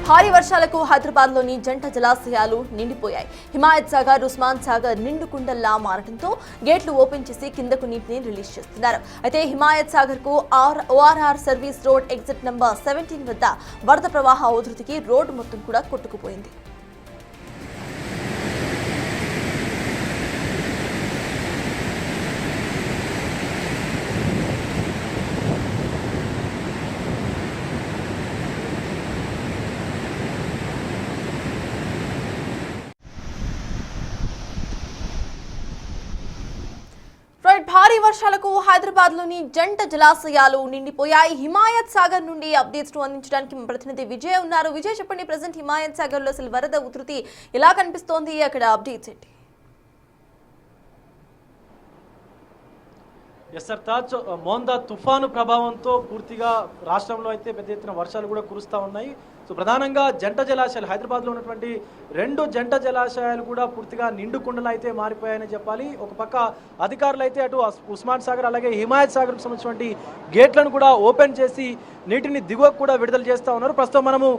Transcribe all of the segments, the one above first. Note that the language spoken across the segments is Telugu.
భారీ వర్షాలకు హైదరాబాద్లోని జంట జలాశయాలు నిండిపోయాయి. హిమాయత్ సాగర్, ఉస్మాన్ సాగర్ నిండుకుండల్లా మారడంతో గేట్లు ఓపెన్ చేసి కిందకు నీటిని రిలీజ్ చేస్తున్నారు. అయితే హిమాయత్ సాగర్ కు ORR service road exit number 17 వద్ద వరద ప్రవాహ ఉధృతికి రోడ్డు మొత్తం కూడా కొట్టుకుపోయింది. భారీ వర్షాలకు హైదరాబాద్లోని జంట జలాశయాలు నిండిపోయాయి. హిమాయత్ సాగర్ నుండి అప్డేట్స్ అందించడానికి మా ప్రతినిధి విజయ్ ఉన్నారు. విజయ్, చెప్పండి, ప్రెసెంట్ హిమాయత్ సాగర్ లో అసలు వరద ఉధృతి ఎలా కనిపిస్తోంది, అక్కడ అప్డేట్స్ ఏంటి? మోందా తుఫాను ప్రభావంతో పూర్తిగా రాష్ట్రంలో అయితే పెద్ద ఎత్తున వర్షాలు కూడా కురుస్తూ ఉన్నాయి. సో ప్రధానంగా జంట జలాశయాలు, హైదరాబాద్లో ఉన్నటువంటి 2 జంట జలాశయాలు కూడా పూర్తిగా నిండుకుండలు అయితే మారిపోయాయని చెప్పాలి. ఒక పక్క అధికారులు అయితే అటు ఉస్మాన్ సాగర్ అలాగే హిమాయత్ సాగర్కు సంబంధించినటువంటి గేట్లను కూడా ఓపెన్ చేసి నీటిని దిగువకు కూడా విడుదల చేస్తూ ఉన్నారు. ప్రస్తుతం మనము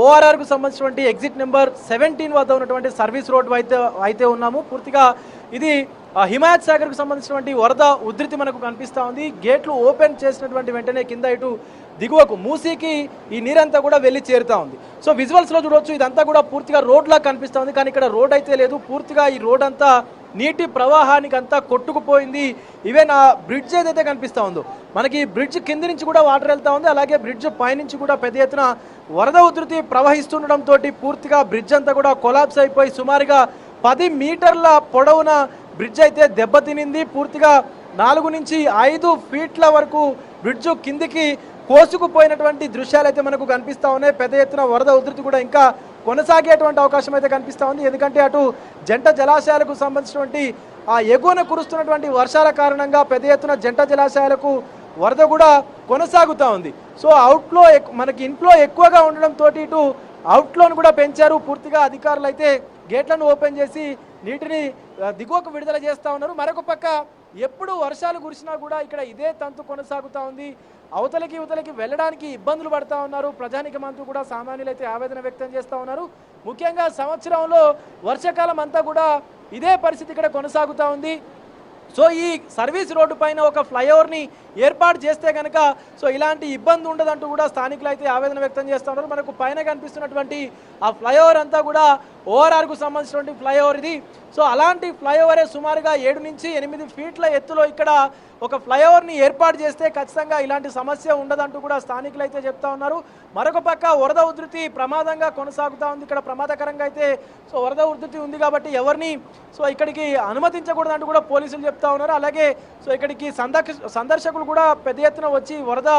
ఓఆర్ఆర్కు సంబంధించినటువంటి ఎగ్జిట్ నెంబర్ 17 వద్ద ఉన్నటువంటి సర్వీస్ రోడ్ అయితే ఉన్నాము. పూర్తిగా ఇది హిమాయత్ సాగర్కు సంబంధించినటువంటి వరద ఉధృతి మనకు కనిపిస్తూ ఉంది. గేట్లు ఓపెన్ చేసినటువంటి వెంటనే కింద ఇటు దిగువకు మూసీకి ఈ నీరంతా కూడా వెళ్ళి చేరుతా ఉంది. సో విజువల్స్లో చూడవచ్చు, ఇదంతా కూడా పూర్తిగా రోడ్లా కనిపిస్తూ ఉంది, కానీ ఇక్కడ రోడ్ అయితే లేదు. పూర్తిగా ఈ రోడ్ అంతా నీటి ప్రవాహానికి అంతా కొట్టుకుపోయింది. ఈవెన్ ఆ బ్రిడ్జ్ ఏదైతే కనిపిస్తూ ఉందో మనకి బ్రిడ్జ్ కింద నుంచి కూడా వాటర్ వెళ్తూ ఉంది, అలాగే బ్రిడ్జ్ పైనుంచి కూడా పెద్ద ఎత్తున వరద ఉధృతి ప్రవహిస్తుండటంతో పూర్తిగా బ్రిడ్జ్ అంతా కూడా కొలాప్స్ అయిపోయి సుమారుగా 10 మీటర్ల పొడవున బ్రిడ్జ్ అయితే దెబ్బతినింది. పూర్తిగా 4 నుంచి 5 ఫీట్ల వరకు బ్రిడ్జ్ కిందికి కోసుకుపోయినటువంటి దృశ్యాలు అయితే మనకు కనిపిస్తూ ఉన్నాయి. పెద్ద ఎత్తున వరద ఉధృతి కూడా ఇంకా కొనసాగేటువంటి అవకాశం అయితే కనిపిస్తూ ఉంది. ఎందుకంటే అటు జంట జలాశయాలకు సంబంధించినటువంటి ఆ ఎగువన కురుస్తున్నటువంటి వర్షాల కారణంగా పెద్ద ఎత్తున జంట జలాశయాలకు వరద కూడా కొనసాగుతూ ఉంది. సో అవుట్లో మనకి ఇన్ఫ్లో ఎక్కువగా ఉండడంతో ఇటు అవుట్లోను కూడా పెంచారు. పూర్తిగా అధికారులు అయితే గేట్లను ఓపెన్ చేసి నీటిని దిగువకు విడుదల చేస్తూ ఉన్నారు. మరొక పక్క ఎప్పుడు వర్షాలు కురిసినా కూడా ఇక్కడ ఇదే తంతు కొనసాగుతూ ఉంది. అవతలకి ఇవతలకి వెళ్ళడానికి ఇబ్బందులు పడుతూ ఉన్నారు. ప్రజానికమంతా కూడా సామాన్యులు అయితే ఆవేదన వ్యక్తం చేస్తూ ఉన్నారు. ముఖ్యంగా సంవత్సరంలో వర్షాకాలం అంతా కూడా ఇదే పరిస్థితి ఇక్కడ కొనసాగుతూ ఉంది. సో ఈ సర్వీస్ రోడ్డు పైన ఒక ఫ్లైఓవర్ని ఏర్పాటు చేస్తే కనుక సో ఇలాంటి ఇబ్బంది ఉండదంటూ కూడా స్థానికులు అయితే ఆవేదన వ్యక్తం చేస్తూ ఉన్నారు. మనకు పైన కనిపిస్తున్నటువంటి ఆ ఫ్లైఓవర్ అంతా కూడా ఓఆర్ఆర్కు సంబంధించినటువంటి ఫ్లైఓవర్ ఇది. సో అలాంటి ఫ్లైఓవరే సుమారుగా 7 నుంచి 8 ఫీట్ల ఎత్తులో ఇక్కడ ఒక ఫ్లైఓవర్ని ఏర్పాటు చేస్తే ఖచ్చితంగా ఇలాంటి సమస్య ఉండదంటూ కూడా స్థానికులు అయితే చెప్తా ఉన్నారు. మరొక పక్క వరద ఉధృతి ప్రమాదంగా కొనసాగుతూ ఉంది. ఇక్కడ ప్రమాదకరంగా అయితే సో వరద ఉధృతి ఉంది కాబట్టి ఎవరిని సో ఇక్కడికి అనుమతించకూడదంటూ కూడా పోలీసులు చెప్తా ఉన్నారు. అలాగే సో ఇక్కడికి సందర్శకులు కూడా పెద్ద ఎత్తున వచ్చి వరద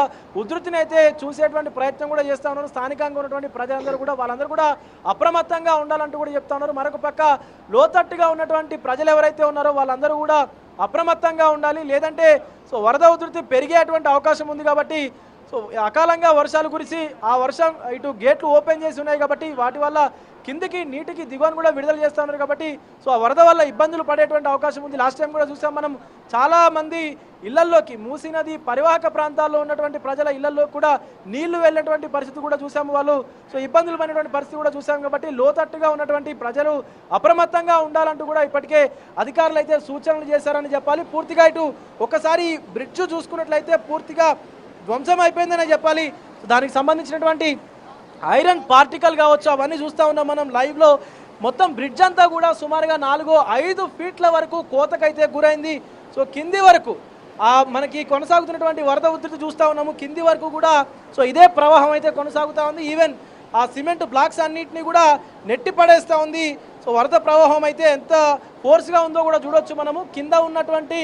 ఉధృతిని అయితే చూసేటువంటి ప్రయత్నం కూడా చేస్తూ ఉన్నారు. స్థానికంగా ఉన్నటువంటి ప్రజలందరూ కూడా వాళ్ళందరూ కూడా అప్రమత్తంగా ఉండాలంటూ కూడా చెప్తా ఉన్నారు. మరొక పక్క లోతట్టుగా ఉన్నటువంటి ప్రజలు ఎవరైతే ఉన్నారో వాళ్ళందరూ కూడా అప్రమత్తంగా ఉండాలి, లేదంటే సో వరద ఉధృతి పెరిగేటువంటి అవకాశం ఉంది. కాబట్టి సో అకాలంగా వర్షాలు కురిసి ఆ వర్షం ఇటు గేట్లు ఓపెన్ చేసి ఉన్నాయి కాబట్టి వాటి వల్ల కిందికి నీటికి దిగువను కూడా విడుదల చేస్తూ ఉన్నారు. కాబట్టి సో ఆ వరద వల్ల ఇబ్బందులు పడేటువంటి అవకాశం ఉంది. లాస్ట్ టైం కూడా చూసాం మనం, చాలామంది ఇళ్లల్లోకి మూసీ నది పరివాహక ప్రాంతాల్లో ఉన్నటువంటి ప్రజల ఇళ్లలో కూడా నీళ్లు వెళ్ళినటువంటి పరిస్థితి కూడా చూసాము. వాళ్ళు సో ఇబ్బందులు పడినటువంటి పరిస్థితి కూడా చూసాం. కాబట్టి లోతట్టుగా ఉన్నటువంటి ప్రజలు అప్రమత్తంగా ఉండాలంటూ కూడా ఇప్పటికే అధికారులు అయితే సూచనలు చేశారని చెప్పాలి. పూర్తిగా ఇటు ఒకసారి బ్రిడ్జ్ చూసుకున్నట్లయితే పూర్తిగా ధ్వంసం అయిపోయిందనే చెప్పాలి. దానికి సంబంధించినటువంటి ఐరన్ పార్టికల్ కావచ్చు అవన్నీ చూస్తూ ఉన్నాం మనం లైవ్లో. మొత్తం బ్రిడ్జ్ అంతా కూడా సుమారుగా 4-5 ఫీట్ల వరకు కోతకైతే గురైంది. సో కింది వరకు మనకి కొనసాగుతున్నటువంటి వరద ఉధృతి చూస్తూ ఉన్నాము. కింది వరకు కూడా సో ఇదే ప్రవాహం అయితే కొనసాగుతూ ఉంది. ఈవెన్ ఆ సిమెంట్ బ్లాక్స్ అన్నింటినీ కూడా నెట్టి పడేస్తూ ఉంది. సో వరద ప్రవాహం అయితే ఎంత ఫోర్స్గా ఉందో కూడా చూడొచ్చు మనము. కింద ఉన్నటువంటి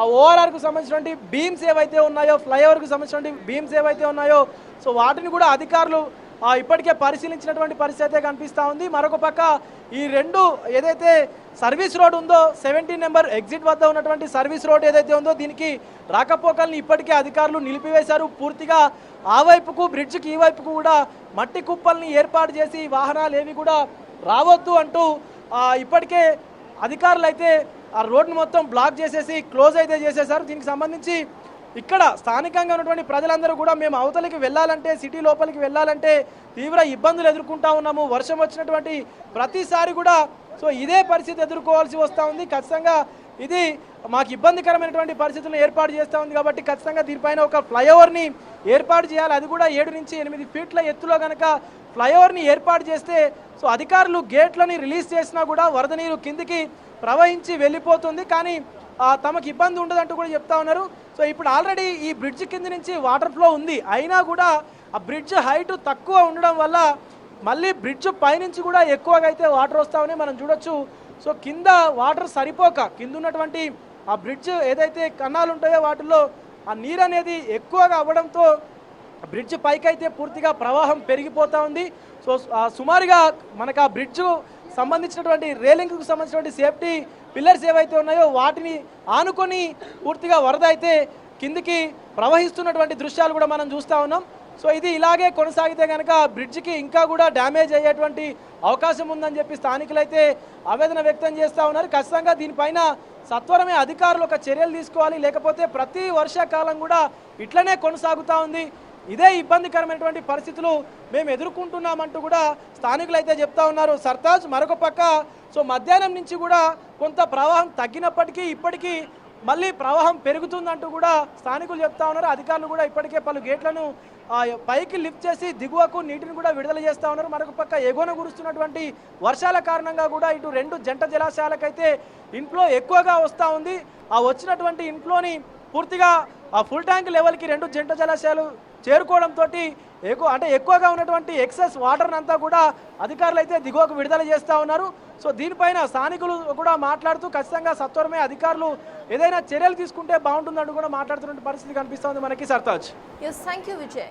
ఆ ఓఆర్ఆర్కు సంబంధించినటువంటి బీమ్స్ ఏవైతే ఉన్నాయో, ఫ్లైఓవర్కు సంబంధించినటువంటి బీమ్స్ ఏవైతే ఉన్నాయో సో వాటిని కూడా అధికారులు ఇప్పటికే పరిశీలించినటువంటి పరిస్థితి అయితే కనిపిస్తూ ఉంది. మరొక పక్క ఈ 2 ఏదైతే సర్వీస్ రోడ్ ఉందో 17 నెంబర్ ఎగ్జిట్ వద్ద ఉన్నటువంటి సర్వీస్ రోడ్ ఏదైతే ఉందో దీనికి రాకపోకల్ని ఇప్పటికే అధికారులు నిలిపివేశారు. పూర్తిగా ఆ వైపుకు బ్రిడ్జ్కి ఈ వైపుకు కూడా మట్టి కుప్పల్ని ఏర్పాటు చేసి వాహనాలు ఏవి కూడా రావద్దు అంటూ ఇప్పటికే అధికారులు అయితే ఆ రోడ్ని మొత్తం బ్లాక్ చేసేసి క్లోజ్ అయితే చేసేశారు. దీనికి సంబంధించి ఇక్కడ స్థానికంగా ఉన్నటువంటి ప్రజలందరూ కూడా మేము అవతలికి వెళ్ళాలంటే, సిటీ లోపలికి వెళ్ళాలంటే తీవ్ర ఇబ్బందులు ఎదుర్కొంటా ఉన్నాము. వర్షం వచ్చినటువంటి ప్రతిసారి కూడా సో ఇదే పరిస్థితి ఎదుర్కోవాల్సి వస్తూ ఉంది. ఖచ్చితంగా ఇది మాకు ఇబ్బందికరమైనటువంటి పరిస్థితులను ఏర్పాటు చేస్తూ ఉంది. కాబట్టి ఖచ్చితంగా దీనిపైన ఒక ఫ్లైఓవర్ని ఏర్పాటు చేయాలి. అది కూడా 7 నుంచి 8 ఫీట్ల ఎత్తులో కనుక ఫ్లైఓవర్ని ఏర్పాటు చేస్తే సో అధికారులు గేట్లని రిలీజ్ చేసినా కూడా వరద నీరు కిందికి ప్రవహించి వెళ్ళిపోతుంది. కానీ తమకు ఇబ్బంది ఉండదంటూ కూడా చెప్తా ఉన్నారు. సో ఇప్పుడు ఆల్రెడీ ఈ బ్రిడ్జ్ కింద నుంచి వాటర్ ఫ్లో ఉంది. అయినా కూడా ఆ బ్రిడ్జ్ హైట్ తక్కువ ఉండడం వల్ల మళ్ళీ బ్రిడ్జ్ పైనుంచి కూడా ఎక్కువగా అయితే వాటర్ వస్తూ ఉన్నాయి మనం చూడొచ్చు. సో కింద వాటర్ సరిపోక కింద ఉన్నటువంటి ఆ బ్రిడ్జ్ ఏదైతే కన్నాలు ఉంటాయో వాటిల్లో ఆ నీరు అనేది ఎక్కువగా అవ్వడంతో బ్రిడ్జ్ పైకైతే పూర్తిగా ప్రవాహం పెరిగిపోతూ ఉంది. సో సుమారుగా మనకు ఆ బ్రిడ్జ్ సంబంధించినటువంటి రేలింగ్కు సంబంధించినటువంటి సేఫ్టీ పిల్లర్స్ ఏవైతే ఉన్నాయో వాటిని ఆనుకొని పూర్తిగా వరద అయితే కిందికి ప్రవహిస్తున్నటువంటి దృశ్యాలు కూడా మనం చూస్తూ ఉన్నాం. సో ఇది ఇలాగే కొనసాగితే కనుక బ్రిడ్జికి ఇంకా కూడా డ్యామేజ్ అయ్యేటువంటి అవకాశం ఉందని చెప్పి స్థానికులు అయితే ఆవేదన వ్యక్తం చేస్తూ ఉన్నారు. ఖచ్చితంగా దీనిపైన సత్వరమే అధికారులు ఒక చర్యలు తీసుకోవాలి. లేకపోతే ప్రతి వర్షాకాలం కూడా ఇట్లనే కొనసాగుతూ ఉంది. ఇదే ఇబ్బందికరమైనటువంటి పరిస్థితులు మేము ఎదుర్కొంటున్నామంటూ కూడా స్థానికులు అయితే చెప్తా ఉన్నారు. సర్తాజ్ మరొక పక్క సో మధ్యాహ్నం నుంచి కూడా కొంత ప్రవాహం తగ్గినప్పటికీ ఇప్పటికీ మళ్ళీ ప్రవాహం పెరుగుతుందంటూ కూడా స్థానికులు చెప్తా ఉన్నారు. అధికారులు కూడా ఇప్పటికే పలు గేట్లను పైకి లిఫ్ట్ చేసి దిగువకు నీటిని కూడా విడుదల చేస్తూ ఉన్నారు. మరొక పక్క ఎగువన కురుస్తున్నటువంటి వర్షాల కారణంగా కూడా ఇటు 2 జంట జలాశయాలకైతే ఇన్ఫ్లో ఎక్కువగా వస్తూ ఉంది. ఆ వచ్చినటువంటి ఇన్ఫ్లోని పూర్తిగా ఆ ఫుల్ ట్యాంక్ లెవెల్కి 2 జంట జలాశయాలు చేరుకోవడంతో ఎక్కువగా ఉన్నటువంటి ఎక్సెస్ వాటర్ అంతా కూడా అధికారులు అయితే దిగువకు విడుదల చేస్తూ ఉన్నారు. సో దీనిపైన స్థానికులు కూడా మాట్లాడుతూ ఖచ్చితంగా సత్వరమే అధికారులు ఏదైనా చర్యలు తీసుకుంటే బాగుంటుందంటూ కూడా మాట్లాడుతున్న పరిస్థితి కనిపిస్తోంది మనకి. Sartaj. Yes, thank you, Vijay.